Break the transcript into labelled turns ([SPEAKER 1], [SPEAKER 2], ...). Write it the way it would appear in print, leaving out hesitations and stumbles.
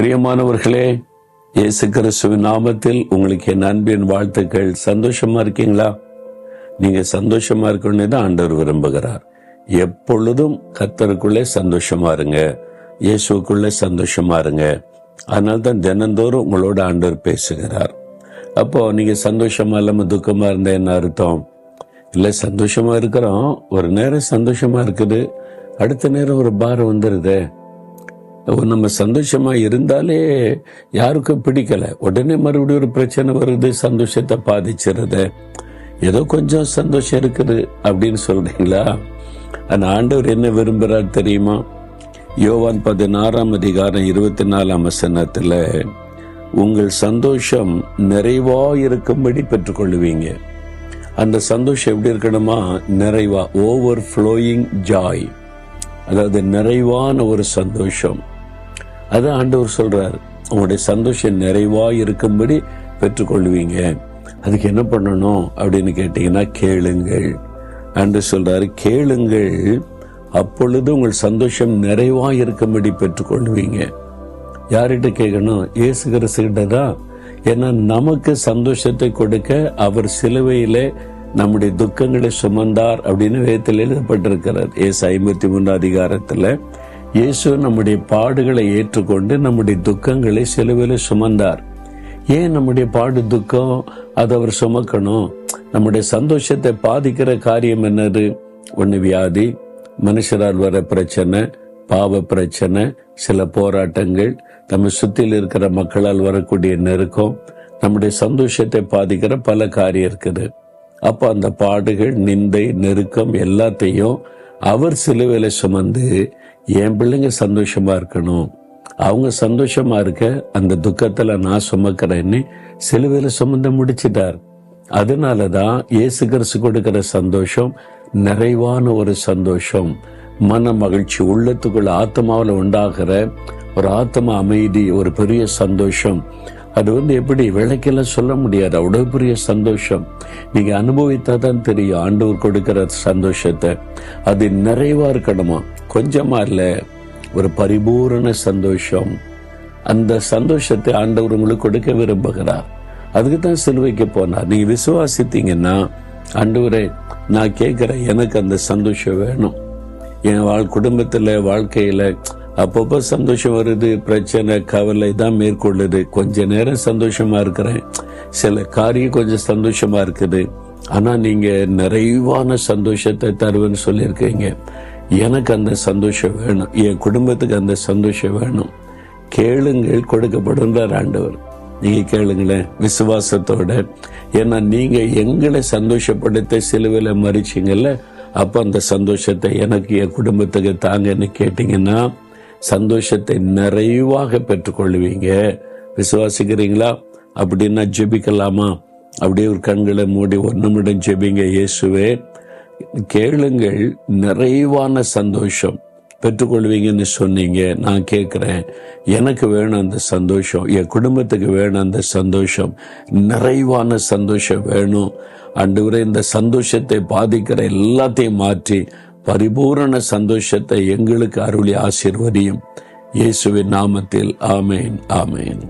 [SPEAKER 1] பிரியமானவர்களே, இயேசு கிறிஸ்துவின் நாமத்தில் உங்களுக்கு என் அன்பின் வாழ்த்துக்கள். சந்தோஷமா இருக்கீங்களா? நீங்க சந்தோஷமா இருக்கணும்னு தான் ஆண்டவர் விரும்புகிறார். எப்பொழுதும் கர்த்தருக்குள்ளே சந்தோஷமா இருங்க, இயேசுக்குள்ளே சந்தோஷமா இருங்க. அதனால தான் தினந்தோறும் உங்களோட ஆண்டவர் பேசுகிறார். அப்போ நீங்க சந்தோஷமா இல்லாம துக்கமா இருந்தா என்ன அர்த்தம்? இல்லை, சந்தோஷமா இருக்கிறோம், ஒரு நேரம் சந்தோஷமா இருக்குது, அடுத்த நேரம் ஒரு பாரம் வந்துருது. நம்ம சந்தோஷமா இருந்தாலே யாருக்கும் பிடிக்கல, உடனே மறுபடியும் ஒரு பிரச்சனை வருது, சந்தோஷத்தை பாதிச்சிருது. ஏதோ கொஞ்சம் சந்தோஷம் இருக்குது அப்படின்னு சொல்றீங்களா? அந்த ஆண்டவர் என்ன விரும்புறார் தெரியுமா? யோவான் 16:24 உங்கள் சந்தோஷம் நிறைவா இருக்கும்படி பெற்றுக்கொள்ளுவீங்க. அந்த சந்தோஷம் எப்படி இருக்கணுமா? நிறைவா, ஓவர் ஃப்ளோயிங் ஜாய், அதாவது நிறைவான ஒரு சந்தோஷம். அதான் ஆண்டவர் சொல்றார், உங்களுடைய சந்தோஷம் நிறைவா இருக்கும்படி பெற்றுக்கொள்வீங்க. அதுக்கு என்ன பண்ணணும் அப்படின்னு கேட்டீங்கன்னா, கேளுங்கள். ஆண்டவர் சொல்றாரு, கேளுங்கள், அப்பொழுது உங்கள் சந்தோஷம் நிறைவா இருக்கும்படி பெற்றுக்கொள்வீங்க. யார்கிட்ட கேட்கணும்? இயேசு கிறிஸ்துகிட்ட தான். ஏன்னா நமக்கு சந்தோஷத்தை கொடுக்க அவர் சிலுவையிலே நம்முடைய துக்கங்களை சுமந்தார் அப்படின்னு வேதத்தில் எழுதப்பட்டிருக்கிறார். இயேசு 53 இயேசு நம்முடைய பாடுகளை ஏற்றுக்கொண்டு நம்முடைய துக்கங்களை சிலுவையில சுமந்தார். ஏன் நம்முடைய பாடு துக்கம் அதை அவர் சுமக்கணும்? நம்முடைய சந்தோஷத்தை பாதிக்கிற காரியம் என்னது? ஒண்ணு வியாதி, மனுஷரால் வர பிரச்சனை, பாவ பிரச்சனை, சில போராட்டங்கள், நம்ம சுத்தியில் இருக்கிற மக்களால் வரக்கூடிய நெருக்கம், நம்முடைய சந்தோஷத்தை பாதிக்கிற பல காரியம் இருக்குது. அப்ப அந்த பாடுகள், நிந்தை, நெருக்கம் எல்லாத்தையும் அவர் சிலுவையில சுமந்து என் பிள்ளைங்க சந்தோஷமா இருக்கணும், அவங்க சந்தோஷமா இருக்க அந்த துக்கத்துல நான் சுமக்கிறேன்னு சிலுவையில சுமந்து முடிச்சிட்டார். அதனாலதான் இயேசு கிறிஸ்து கொடுக்கிற சந்தோஷம் நிறைவான ஒரு சந்தோஷம், மன மகிழ்ச்சி, உள்ளத்துக்குள்ள ஆத்மாவில் உண்டாகிற ஒரு ஆத்மா அமைதி, ஒரு பெரிய சந்தோஷம். அது எப்படி விளக்கெல்லாம் சொல்ல முடியாது, அவ்வளவு பெரிய சந்தோஷம். நீங்க அனுபவித்தாதான் தெரியும் ஆண்டவர் கொடுக்கிற சந்தோஷத்தை. அது நிறைவா இருக்கணுமா, கொஞ்சமா இல்ல, ஒரு பரிபூரண சந்தோஷம். அந்த சந்தோஷத்தை ஆண்டவர் உங்களுக்கு கொடுக்க விரும்புகிறார். அதுக்கு தான் சிலுவைக்கு போனார். நீங்க விசுவாசித்தீங்கன்னா, ஆண்டவரே நான் கேட்கிறேன், எனக்கு அந்த சந்தோஷம் வேணும். என் குடும்பத்துல, வாழ்க்கையில அப்பப்போ சந்தோஷம் வருது, பிரச்சனை, கவலை தான் மேற்கொள்ளுது. கொஞ்ச நேரம் சந்தோஷமா இருக்கிறேன், சில காரியம் கொஞ்சம் சந்தோஷமா இருக்குது, ஆனா நீங்க நிறைவான சந்தோஷத்தை தருவேன்னு சொல்லியிருக்கீங்க. எனக்கு அந்த சந்தோஷம் வேணும், என் குடும்பத்துக்கு அந்த சந்தோஷம் வேணும். கேளுங்கள், கொடுக்கப்படுன்றார் ஆண்டவர். நீங்க கேளுங்களேன் விசுவாசத்தோட. ஏன்னா நீங்க எங்களை சந்தோஷப்படுத்த சிலுவையில மறிச்சிங்கல்ல, அப்ப அந்த சந்தோஷத்தை எனக்கு, என் குடும்பத்துக்கு தாங்கன்னு கேட்டீங்கன்னா சந்தோஷத்தை நிறைவாக பெற்றுக்கொள்வீங்க. விசுவாசிக்கிறீங்களா? அப்படின்னா ஜெபிக்கலாமா? அப்படியே ஒரு கண்களை மூடி 1 நிமிடம் ஜெபிங்க. இயேசுவே, கேளுங்கள், நிறைவான சந்தோஷம் பெற்றுக்கொள்வீங்கன்னு சொன்னீங்க. நான் கேட்கிறேன், எனக்கு வேணும் அந்த சந்தோஷம், என் குடும்பத்துக்கு வேணும் அந்த சந்தோஷம், நிறைவான சந்தோஷம் வேணும். ஆண்டவரே, இந்த சந்தோஷத்தை பாதிக்கிற எல்லாத்தையும் மாற்றி பரிபூரண சந்தோஷத்தை எங்களுக்கு அருளி ஆசீர்வதியும். இயேசுவின் நாமத்தில் ஆமேன், ஆமேன்.